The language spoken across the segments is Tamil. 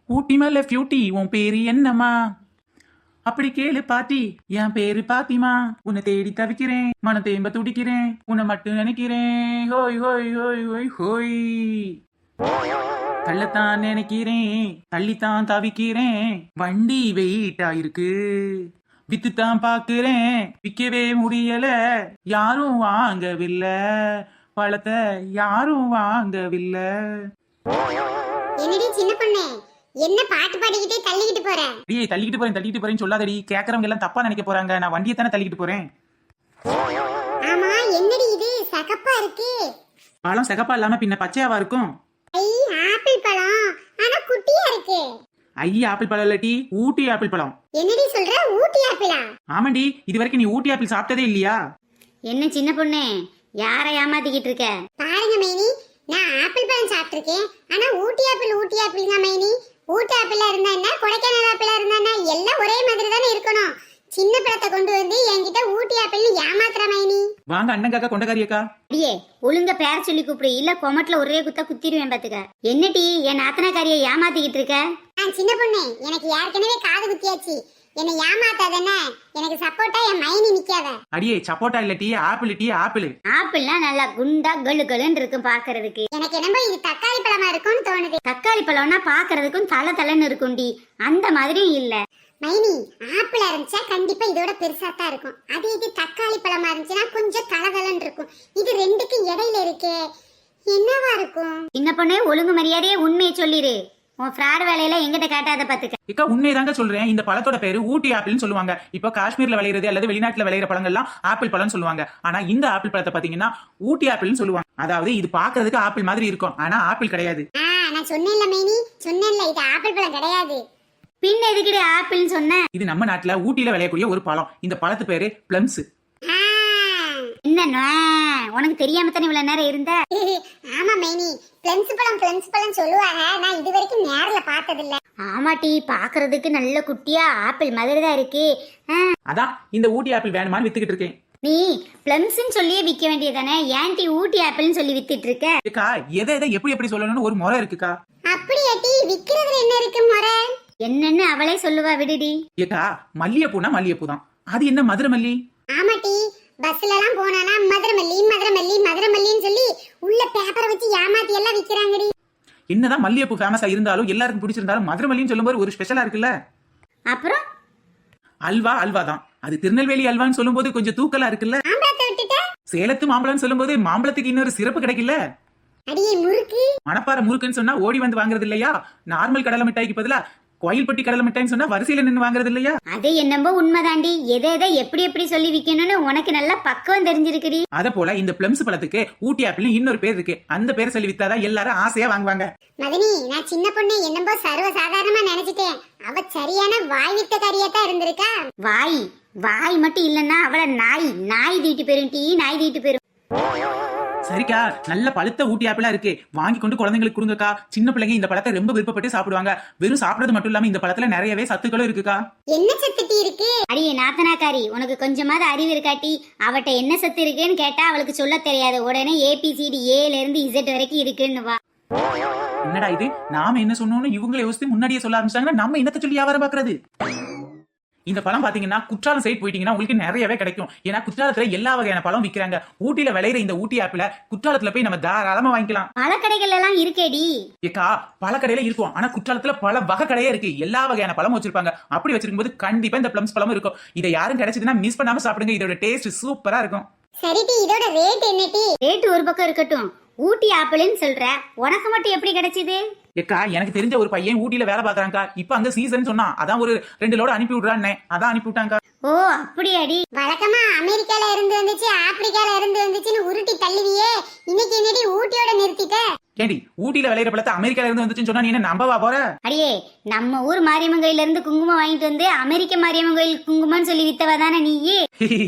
ஊட்டி மேல பியூட்டி உன் பேரு என்னம்மா? அப்படி கேளு பாட்டி, என் பேரு பாத்திமா. உன்னை தேடி தவிக்கிறேன், மனம் தேம்ப துடிக்கிறேன், உன்னை மட்டும் நினைக்கிறேன். ஹோய் ஹோய் ஹோய் ஹோய் ஹோய். தள்ளத்தான் நினைக்கிறேன், தள்ளித்தான் தவிக்கிறேன். வண்டி வெயிட்டா இருக்கு, வித்துத்தான் பாக்குறேன், விக்கவே முடியல. யாரும் வாங்கவில்லை, பழத்தை யாரும் வாங்கவில்லை. என்னடி சின்ன பொண்ணு, என்ன பாட்டு பாடிக்கிட்டே தள்ளிக்கிட்டு போற? அடியே தள்ளிக்கிட்டு போறேன்னு சொல்லாதடி. கேக்குறவங்க எல்லாம் தப்பா நினைக்க போறாங்க. நான் வண்டியை தானே தள்ளிக்கிட்டு போறேன். ஆமா, என்னடி இது சகப்பா இருக்கு? பழம் சிகப்பா இல்லாம பின்ன பச்சையாவா இருக்கும்? ஐ, ஆப்பிள் பழம், ஆனா குட்டியா இருக்கு. ஐயா, ஆப்பிள் பழம் இல்லட்டி ஊட்டி ஆப்பிள் பழம். என்னடி சொல்ற, ஊட்டி ஆப்பிளா? ஆமாண்டி, இது வரைக்கும் நீ ஊட்டி ஆப்பிள் சாப்பிட்டதே இல்லையா? என்ன சின்ன பொண்ணு, யாரை ஏமாத்திக்கிட்டு இருக்க? பாருங்க மைனி, நான் ஆப்பிள் பழம் சாப்பிட்டிருக்கேன், ஆனா ஊட்டி ஆப்பிள் தான் மைனி. ஊட்டி ஆப்பிளா இருந்தா என்ன, கொடைக்கானல் ஆப்பிளா இருந்தா என்ன, எல்லாம் ஒரே மாதிரி தானே இருக்கணும். சின்ன பழத்தை கொண்டு வந்து என்கிட்ட ஊட்டி ஆப்பிள்னு ஏமாத்துற மைனி. வாங்க அண்ணன் காக்கா கொண்டக்காரியக்கா. அடியே, ஒழுங்க பேர சொல்லி கூப்பிடு, இல்ல கொமட்ல ஒரே குத்தா குத்திடுவேன் பாத்துக்க. என்னடி என் நாத்தனாக்காரிய ஏமாத்திக்கிட்டு இருக்க? சின்ன பொண்ணு, எனக்கு ஏற்கனவே காது குத்தியாச்சு, என்னை ஏமாத்தாதானே. எனக்கு சப்போர்ட்டா என் மைனி நிக்காத. அடியே, சப்போட்டா இல்லட்டி ஆப்பிள் டீ ஆப்பிள். ஆப்பிள்லாம் நல்லா குண்டா கல்லு கல்லுன்னு இருக்கும் பாக்குறதுக்கு. எனக்கு என்னமோ இது தக்காளி பழமா இருக்கும்னு தோணுது. தக்காளி பழம்னா பாக்குறதுக்கும் தலை தலைன்னு இருக்கும்டி, அந்த மாதிரியும் இல்ல. மைனி, ஆப்பிளா இருந்துச்சா கண்டிப்பா இதோட பெருசா தான் இருக்கும். அது இது தக்காளி பழமா இருந்துச்சுன்னா கொஞ்சம் தலதலன்னு இருக்கும். இது ரெண்டுக்கு இடையில இருக்கே, என்னவா இருக்கும்? சின்ன பொண்ணு, ஒழுங்கு மரியாதையே உண்மையை சொல்லிரு. உன் ஃப்ராட் வேலையில எங்கிட்ட காட்டாத பாத்துக்க. இக்கா, உண்மைதாங்க சொல்றேன். இந்த பழத்தோட பேரு ஊட்டி ஆப்பிள்னு சொல்லுவாங்க. இப்போ காஷ்மீர்ல விளையிறது அல்லது வெளிநாட்டுல விளையிற பழங்கள்லாம் ஆப்பிள் பழம்னு சொல்லுவாங்க. ஆனா இந்த ஆப்பிள் பழத்தை பாத்தீங்கன்னா ஊட்டி ஆப்பிள்னு சொல்லுவாங்க. அதாவது இது பாக்குறதுக்கு ஆப்பிள் மாதிரி இருக்கும், ஆனா ஆப்பிள் கிடையாது. நான் சொன்னேன்ல மைனி, சொன்னேன்ல இது ஆப்பிள் பழம் கிடையாது. பின்ன எதுக்கிட்ட ஆப்பிள்னு சொன்ன? இது நம்ம நாட்டுல ஊட்டியில விளையக்கூடிய ஒரு பழம். இந்த பழத்து பேரு பிளம்ஸ். என்ன உனக்கு தெரியாம தானே இவ்வளவு நேரம் இருந்த? ஆமா மைனி, பிளம்ஸ் பழம் சொல்லுவாங்க, நான் இது வரைக்கும் நேர்ல பார்த்தது இல்ல. ஆமாட்டி, பாக்குறதுக்கு நல்ல குட்டியா ஆப்பிள் மாதிரி தான் இருக்கு. அதான் இந்த ஊட்டி ஆப்பிள் வேணுமான்னு வித்துக்கிட்டு இருக்கேன். நீ பிளம்ஸ்ன்னு சொல்லியே விற்க வேண்டியதானே, ஏன்டி ஊட்டி ஆப்பிள்னு சொல்லி வித்துட்டு இருக்க? ஏக்கா, எதை எப்படி சொல்லணும்னு ஒரு முறை இருக்குக்கா. அப்படியாட்டி, விக்கிறதுல என்ன இருக்கு முறை? என்னன்னு அவளே சொல்லுவா, விடுடி. ஏக்கா, மல்லிகைப்பூனா மல்லிகைப்பூ தான், அது என்ன மதுரை மல்லி? ஆமாட்டி, பஸ்ல எல்லாம் போனானா மதுரமல்லின்னு சொல்லி உள்ள பேப்பரை வச்சு ஏமாத்தி எல்லாம் விக்கிறாங்கடி. என்னதான் மல்லிகைப்பூ ஃபேமஸா இருந்தாலும் எல்லாருக்கும் பிடிச்சிருந்தாலும் மதுரை மல்லின்னு சொல்லும்போது ஒரு ஸ்பெஷலா இருக்குல்ல. அப்புறம் அல்வா தான். அது திருநெல்வேலி அல்வான்னு சொல்லும்போது கொஞ்சம் தூக்கலா இருக்குல்ல. மாம்பழத்தை விட்டுட்ட, சேலத்து மாம்பழம் சொல்லும்போது மாம்பழத்துக்கு இன்னொரு சிறப்பு கிடைக்கல. அடியே முறுக்கு, மணப்பாறை முறுக்குன்னு சொன்னா ஓடி வந்து வாங்குறது இல்லையா? நார்மல் கடலை மிட்டாய்க்கு பதிலா கோயில்பட்டி கடலை மிட்டாய்னு சொன்னா வரிசையில நின்று வாங்குறது இல்லையா? அது என்னம்போ உண்மைதாண்டி. எதை எப்படி சொல்லி விக்கணும்னு உனக்கு நல்லா பக்குவம் தெரிஞ்சிருக்குடி. அத போல இந்த பிளம்ஸ் பழத்துக்கு ஊட்டி ஆப்பிள் இன்னொரு பேர் இருக்கு. அந்த பேரை சொல்லி வித்தாதான் எல்லாரும் ஆசையா வாங்குவாங்க. மதனி, நான் சின்ன பொண்ணு என்னம்போ சர்வ சாதாரணமா நினைச்சிட்டேன். அவ சரியான வாய் வித்த காரியத்தான் இருந்திருக்கா. வாய் மட்டும் இல்லன்னா அவளை நாய் தீட்டு போயிரும். டீ நாய் தீட்டு போயிரும். சரிக்கா, நல்ல பழுத்த ஊட்டி ஆப்பிளா இருக்கு, வாங்கி கொண்டு குழந்தைங்களுக்கு கொடுங்கக்கா. சின்ன பிள்ளைங்க இந்த பழத்தை ரொம்ப விருப்பப்பட்டு சாப்பிடுவாங்க. வெறும் சாப்பிடுறது மட்டும் இல்லாம இந்த பழத்துல நிறையவே சத்துக்களும் இருக்குக்கா. என்ன சத்து இருக்கு? அடியே நாத்தனாக்காரி, உனக்கு கொஞ்சமாவது அறிவு இருக்காட்டி? அவட்ட என்ன சத்து இருக்குன்னு கேட்டா அவளுக்கு சொல்ல தெரியாது. உடனே ABCD ஏல இருந்து Z வரைக்கும் இருக்குன்னு வா. என்னடா இது, நாம என்ன சொன்னோம்னு இவங்களே யோசித்து முன்னாடியே சொல்ல ஆரம்பிச்சாங்கன்னா நம்ம என்னத்த சொல்லி வியாபாரம் பாக்குறது? இந்த பழம் பாத்தீங்கன்னா குற்றாலம் சைடு போயிட்டீங்கன்னா உங்களுக்கு நிறையவே கிடைக்கும். ஏன்னா குற்றாலத்துல எல்லா வகையான பழம் விற்கிறாங்க. ஊட்டியில விளையிற இந்த ஊட்டி ஆப்பிள குற்றாலத்துல போய் நம்ம தாராளமா வாங்கிக்கலாம். பழக்கடைகள் எல்லாம் இருக்கேடி. ஏக்கா, பல கடையில இருக்கும், ஆனா குற்றாலத்துல பல வகை கடையே இருக்கு. எல்லா வகையான பழமும் வச்சிருப்பாங்க. அப்படி வச்சிருக்கும் போது கண்டிப்பா இந்த பிளம்ஸ் பழம் இருக்கும். இதை யாரும் கிடைச்சதுன்னா மிஸ் பண்ணாம சாப்பிடுங்க. இதோட டேஸ்ட் சூப்பரா இருக்கும். சரிடி, இதோட ரேட் என்னடி? ரேட் ஒரு பக்கம் இருக்கட்டும், ஊட்டி ஆப்பிள்னு சொல்ற, உனக்கு மட்டும் எப்படி கிடைச்சது? ஏக்கா, எனக்கு தெரிஞ்ச ஒரு பையன் ஊட்டியில வேலை பாக்குறாங்க. இப்ப அங்க சீசன் சொன்னா அதான் ஒரு 2 லோடு அனுப்பி விடுறான்னு, அதான் அனுப்பி விட்டாங்க. ஓ அப்படியாடி. வழக்கமா அமெரிக்கால இருந்து வந்துச்சு, ஆப்பிரிக்கால இருந்து வந்துச்சுன்னு உருட்டி தள்ளுவியே, இன்னைக்கு என்னடி ஊட்டியோட நிறுத்திட்ட? ஏண்டி, ஊட்டியில விளையிற பழத்தை அமெரிக்கால இருந்து வந்துச்சுன்னு சொன்னா நீ என்ன நம்பவா போற? அடியே, நம்ம ஊர் மாரியம்மன் கோயில இருந்து குங்குமம் வாங்கிட்டு வந்து அமெரிக்க மாரியம்மன் கோயில் குங்குமம்னு சொல்லி வித்தவ தானே நீ?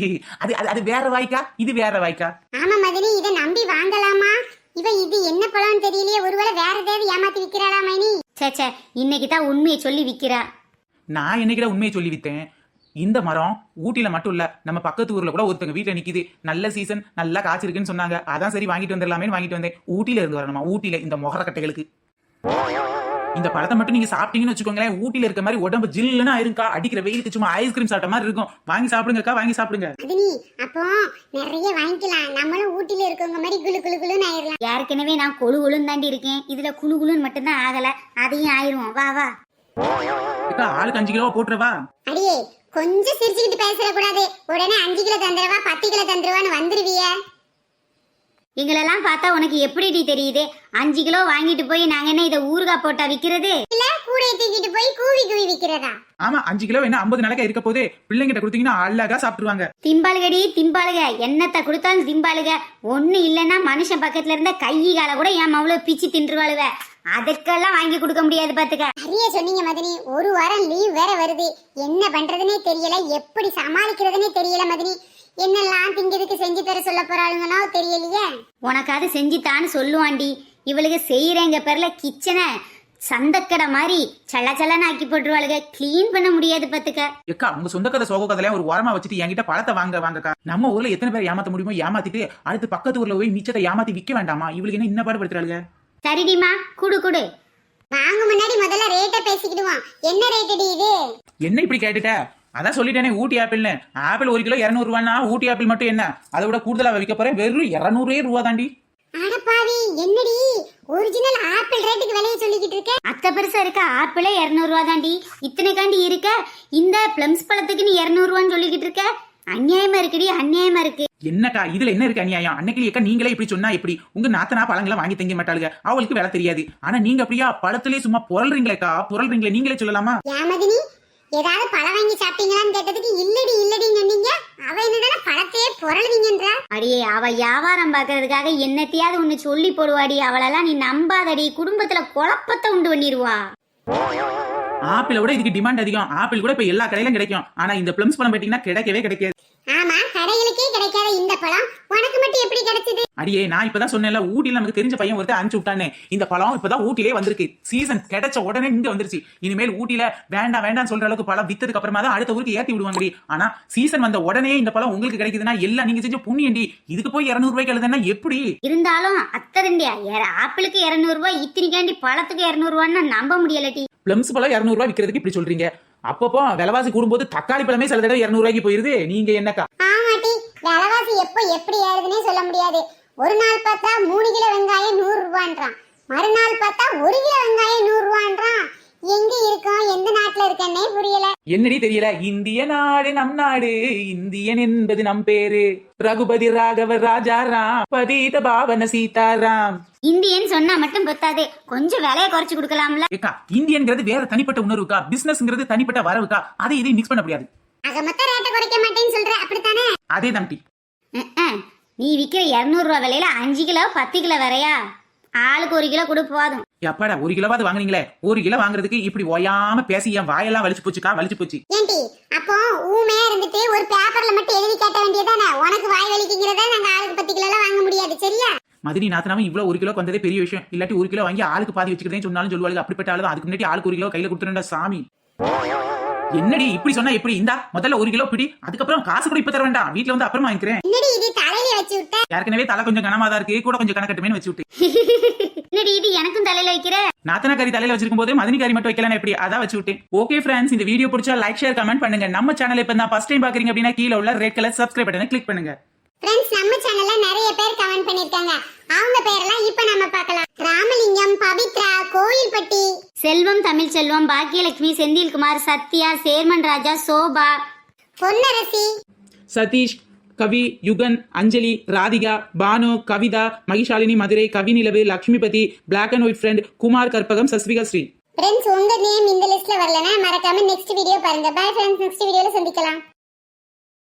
அது வேற வாய்க்கா, இது வேற வாய்க்கா. ஆமா மதினி, இதை நம்பி வாங்கலாமா? இவ இது என்ன பழம்னு தெரியலையே, ஒருவேளை வேற ஏதாவது ஏமாத்தி விக்கிறாளா மைனி? சே, இன்னைக்கு தான் உண்மையை சொல்லி விக்கிறா. நான் என்னைக்கிட்ட உண்மையை சொல்லி வித்தேன். இந்த மரம் ஊட்டியில மட்டும் இல்ல, நம்ம பக்கத்து ஊர்ல கூட ஒருத்தங்க வீட்டுல நிக்குது. நல்ல சீசன், நல்லா காய்ச்சிருக்குன்னு சொன்னாங்க. அதான் சரி வாங்கிட்டு வந்துடலாமே வாங்கிட்டு வந்தேன். ஊட்டியில இருந்து வரணுமா? ஊட்டியில இந்த மொகர கட்டைகளுக்கு இந்த பழத்தை மட்டும் நீங்க சாப்பிட்டீங்கன்னு வச்சுக்கோங்களேன், ஊட்டில இருக்க மாதிரி உடம்பு ஜில்லுன்னு ஆயிருக்கா. அடிக்கிற வெயிலுக்கு சும்மா ஐஸ்கிரீம் சாப்பிட்ட மாதிரி இருக்கும். வாங்கி சாப்பிடுங்கக்கா, வாங்கி சாப்பிடுங்க. மதினி அப்போ நிறைய வாங்கிக்கலாம், நம்மளும் ஊட்டில இருக்கவங்க மாதிரி குளு குளு குளுன்னு ஆயிரலாம். ஏற்கனவே நான் கொழு கொழுன்னு தாண்டி இருக்கேன், இதுல குழு குழுன்னு மட்டும்தான் ஆகல, அதையும் ஆயிருவோம். வா வா. அக்கா ஆளுக்கு 5 கிலோ போட்டுறவா? அடியே கொஞ்சம் சிரிச்சுக்கிட்டு பேசக்கூடாது, உடனே 5 கிலோ தந்துருவா 10 கிலோ தந்துருவான்னு வந்துருவிய. எங்களெல்லாம் பார்த்தா உனக்கு எப்படி தெரியுது? 5 கிலோ வாங்கிட்டு போய் நாங்க என்ன இதை ஊறுகாய் போட்டா விக்கிறது? இல்ல கூடைய தூக்கிட்டு போய் கூவி கூவி விக்கிறதா? ஆமா 5 கிலோ என்ன 50 நாளைக்கு இருக்க போதே, பிள்ளைங்கிட்ட கொடுத்தீங்கன்னா அழகா சாப்பிட்டுருவாங்க. திம்பாளுகடி திம்பாளுக, என்னத்தை கொடுத்தாலும் திம்பாளுக. ஒண்ணு இல்லைன்னா மனுஷன் பக்கத்துல இருந்த கை கால கூட என் அவ்வளவு பிச்சு தின்றுவாளுவ. அதற்கெல்லாம் வாங்கி கொடுக்க முடியாது பாத்துக்க. சரியா சொன்னீங்க மதினி, ஒரு வாரம் லீவ் வேற வருது, என்ன பண்றதுனே தெரியல, எப்படி சமாளிக்கிறதுனே தெரியல மதினி. என்னெல்லாம் திங்கிறதுக்கு செஞ்சு தர சொல்ல போறாளுங்களோ தெரியலையே. உனக்காவது செஞ்சுத்தான்னு சொல்லுவாண்டி. இவளுக்கு செய்யறேங்க பேர்ல கிச்சனை சந்தக்கடை மாதிரி சல்ல சல்லன்னு ஆக்கி போட்டுருவாளுங்க, கிளீன் பண்ண முடியாது பாத்துக்க. எக்கா உங்க சொந்த கதை சோக கதையில ஒரு ஓரமா வச்சுட்டு என்கிட்ட பழத்தை வாங்கக்கா. நம்ம ஊர்ல எத்தனை பேர் ஏமாத்த முடியுமோ ஏமாத்திட்டு அடுத்து பக்கத்து ஊர்ல போய் மிச்சத்தை ஏமாத்தி விற்க வேண்டாமா? இவளுக்கு என்ன இன்ன பாடுபடுத்துறாளுங்க. சரிடிமா, குடு குடு. வாங்க முன்னாடி முதல்ல ரேட்டை பேசிக்கிடுவோம். என்ன ரேட் அடி இது? என்ன இப்படி கேட்டுட்ட? அதான் சொல்லிட்டேனே ஊட்டி ஆப்பிள்னு. ஆப்பிள் 1 கிலோ 200 ரூபான்னா ஊட்டி ஆப்பிள் மட்டும் என்ன அதை விட கூடுதலா விற்க போறேன், வெறும் 200 ரூபா தாண்டி. அடப்பாவி, என்னடி ஒரிஜினல் ஆப்பிள் ரேட்டுக்கு விலையை சொல்லிக்கிட்டு இருக்க? அத்தை பெருசா இருக்க ஆப்பிளே 200 ரூபா தாண்டி. இத்தனைக்காண்டி இருக்க இந்த பிளம்ஸ் பழத்துக்கு நீ 200 ரூபான்னு சொல்லிக்கிட்டு இருக்க. அநியாயமா இருக்குடி, அநியாயமா இருக்கு. என்னக்கா இதுல என்ன இருக்கு அநியாயம்? அன்னைக்கு ஏக்கா நீங்களே இப்படி சொன்னா எப்படி? உங்க நாத்தனா பழங்களை வாங்கி தங்க மாட்டாளுங்க, அவளுக்கு வேலை தெரியாது. ஆனா நீங்க அப்படியா பழத்திலே சும்மா புரள்றீங்களேக்கா, புரள்றீங்களே. நீங்களே சொல்லலாமா? யாமதினி ஏதாவது பழம் வாங்கி சாப்பிட்டீங்களான்னு கேட்டதுக்கு இல்லடி இல்லடின்னு சொன்னீங்க. அவ என்னடா பழத்தையே புரளுவீங்கன்றா? அடியே, அவ வியாபாரம் பாக்குறதுக்காக என்னத்தையாவது ஒண்ணு சொல்லி போடுவாடி. அவளெல்லாம் நீ நம்பாதடி, குடும்பத்துல குழப்பத்தை உண்டு பண்ணிடுவா. ஆப்பிளை விட இதுக்கு டிமாண்ட் அதிகம். ஆப்பிள் கூட இப்ப எல்லா கடையிலும் கிடைக்கும், ஆனா இந்த பிளம்ஸ் பழம் பாத்தீங்கன்னா கிடைக்கவே கிடைக்காது. ஆமா, கடைகளுக்கே கிடைக்காத இந்த பழம் உனக்கு மட்டும் எப்படி கிடைச்சது? அடியே நான் இப்பதான் சொன்னேன்ல, ஊட்டில நமக்கு தெரிஞ்ச பையன் ஒருத்தர் அனுப்பிச்சு விட்டானே. இந்த பழம் இப்பதான் ஊட்டிலே வந்திருக்கு, சீசன் கிடைச்ச உடனே இங்க வந்துருச்சு. இனிமேல் ஊட்டில வேண்டாம் வேண்டாம் சொல்ற அளவுக்கு பழம் வித்ததுக்கு அப்புறமா தான் அடுத்த ஊருக்கு ஏத்தி விடுவாங்கடி. ஆனா சீசன் வந்த உடனே இந்த பழம் உங்களுக்கு கிடைக்குதுன்னா எல்லாம் நீங்க செஞ்ச புண்ணியண்டி. இதுக்கு போய் 200 ரூபாய்க்கு எழுதுனா எப்படி? இருந்தாலும் அத்தரண்டியா ஆப்பிளுக்கு 200 ரூபாய், இத்தனைக்காண்டி பழத்துக்கு 200 ரூபான்னு நம்ப முடியலட்டி. பிளம்ஸ் பழம் 200 ரூபாய் விற்கிறதுக்கு இப்படி சொல்றீங்க? அப்பப்போ விலைவாசி கூடும்போது தக்காளி பழமே சில தடவை 200 ரூபாய்க்கு போயிருது. நீங்க என்னக்கா? ஆமாட்டி, விலைவாசி எப்போ எப்படி ஏறுதுன்னே சொல்ல முடியாது. ஒரு நாள் பார்த்தா 3 கிலோ வெங்காயம் 100 ரூபான்றான், மறுநாள் பார்த்தா 1 கிலோ வெங்காயம் 100 ரூபான்றான். எங்க இருக்கோம், எந்த நாட்டுல இருக்கன்னே புரியல. என்னடி தெரியல? இந்திய நாடு நம் நாடு, இந்தியன் என்பது நம் பேரு. ரகுபதி ராகவ ராஜாராம், பதீத பாவன சீதாராம். இந்தியன் சொன்னா மட்டும் பத்தாது, கொஞ்சம் விலையை குறைச்சு கொடுக்கலாம்ல. ஏக்கா இந்தியன்ங்கிறது வேற தனிப்பட்ட உணர்வுக்கா, பிசினஸ்ங்கிறது தனிப்பட்ட வரவுக்கா. அதை இதையும் மிக்ஸ் பண்ண முடியாது. ஆக மொத்த ரேட்டை குறைக்க மாட்டேன்னு சொல்ற, அப்படித்தானே? அதே தான். நீ விக்கிற 200 ரூபா விலையில 5 கிலோ 10 கிலோ வரையா? ஆளுக்கு 1 கிலோ கொடு போதும். எப்பாடா 1 கிலோவாது வாங்குறீங்களே, 1 கிலோ வாங்குறதுக்கு இப்படி ஓயாம பேசி என் வாயெல்லாம் வலிச்சு போச்சுக்கா, வலிச்சு போச்சு. ஏன்டி அப்போ ஊமையா இருந்துட்டு ஒரு பேப்பர்ல மட்டும் எழுதி கேட்ட வேண்டியதானே? உனக்கு வாய் வலிக்குங்கிறத நாங்க ஆளுக்கு 10 கிலோ வாங்க முடியாது, சரியா? மதினி நாத்தனாவும் இவ்வளவு 1 கிலோ வந்ததே பெரிய விஷயம். இல்லாட்டி 1 கிலோ வாங்கி ஆளுக்கு பாதி வச்சுக்கிறேன்னு சொன்னாலும் சொல்லுவாங்க. அப்படிப்பட்ட ஆளு தான். அதுக்கு முன்னாடி ஆளுக்கு 1 கிலோ கையில கொடுத்துருந்தா சாமி. என்னடி இப்படி சொன்னா எப்படி? இந்தா முதல்ல 1 கிலோ பிடி, அதுக்கப்புறம் காசு கூட இப்ப தர வேண்டாம், வீட்டுல வந்து அப்புறமா வாங்கிக்கிறேன். என்னடி இது தலையில வச்சு விட்ட? ஏற்கனவே தலை கொஞ்சம் கனமா தான் இருக்கு, கூட கொஞ்சம் கணக்கட்டுமேனு வச்சு விட்டு. என்னடி இது எனக்கும் தலையில வைக்கிற? நாத்தனாக்காரி தலையில வச்சிருக்கும் போது மதினிக்காரி மட்டும் வைக்கலாம் எப்படி? அதான் வச்சு விட்டேன். ஓகே ஃப்ரெண்ட்ஸ், இந்த வீடியோ பிடிச்சா லைக் ஷேர் கமெண்ட் பண்ணுங்க. நம்ம சேனல் இப்ப தான் ஃபர்ஸ்ட் டைம் பாக்குறீங்க அப்படின்னா கீழே உள்ள ரெட் கலர் சப்ஸ்கிரைப் பட்டனை கிளிக் பண்ணுங்க. ஃப்ரெண்ட்ஸ், நம்ம சேனல்ல நிறைய பேர் கமெண்ட் பண்ணிருக்காங்க, அவங்க பேரெல்லாம் இப்ப நம்ம பார்க்கலாம். Ramalingam, Pavithra, Kovilpatti, Selvam, Tamil Selvam, Bhagyalakshmi, Senthilkumar, Sathya, chairman Raja, Shoba, Ponnarasi, Sathish, Kavi, Yugan, Anjali, Radhika, Banu, Kavitha, Mahishalini, Madurai, Kavinilavu, Lakshmipathi, black and white friend, Kumar, Karpagam, Sasvika Sri. Friends உங்க நேம் இந்த லிஸ்ட்ல வரலனா மறக்காம நெக்ஸ்ட் வீடியோ பாருங்க. பை ஃப்ரெண்ட்ஸ், நெக்ஸ்ட் வீடியோல சந்திக்கலாம்.